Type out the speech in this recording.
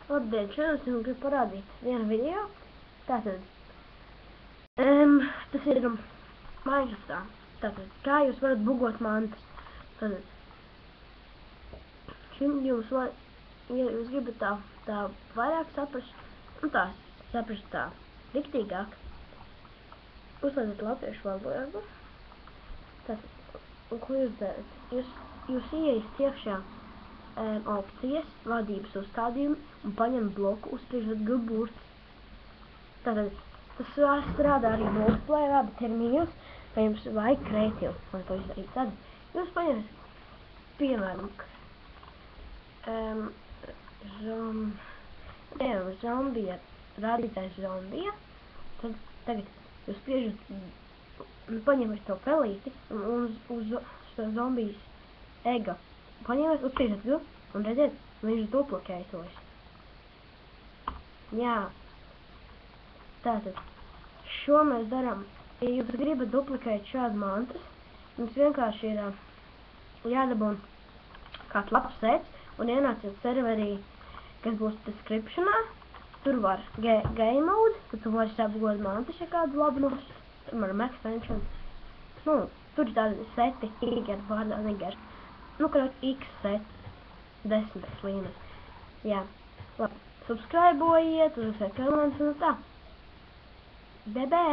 Labdien, šodien es jums gribu parādīt vienu video. Tātad, tas ir Minecraftā. Tātad, kā jūs varat bugot mantas. Tātad, šim jums var, ja jūs gribat tā vairāk saprast, un tā saprast tā riktīgāk, uzlaidiet latviešu valodu. Tātad, un ko jūs darat? Jūs ieiet iekšā opcijas, vadības uzstādījumi un paņemt bloku, uzspiežat burts. Tātad, tas strādā arī multiplayerā, bet ir mīnus, vai jums vajag kreatīvu, lai to izdarīt. Tad jūs paņemat, piemēram, zombija, rādītājs zombija. Tad tagad jūs spiežat, paņemat to pelīti un uz to zombijas ega. Paņemat, uzspiežat un redziet, viņš duplakētojas. Jā. Tātad, šo mēs darām. Ja jūs gribat duplikēt šādu mantas, jums vienkārši ir jādabūn kāds labs sets un ienāciet serverī, kas būs descriptionā. Tur var game mode, tad tu vari apgūt mantas, ja kādu labu piemēram, extension. Tur ir tādi seti, Iger, vārdā Niger. Kaut X set, 10 līmenis. Jā, labi. Subscribojiet, uzlieciet komentus un tā. Bebē!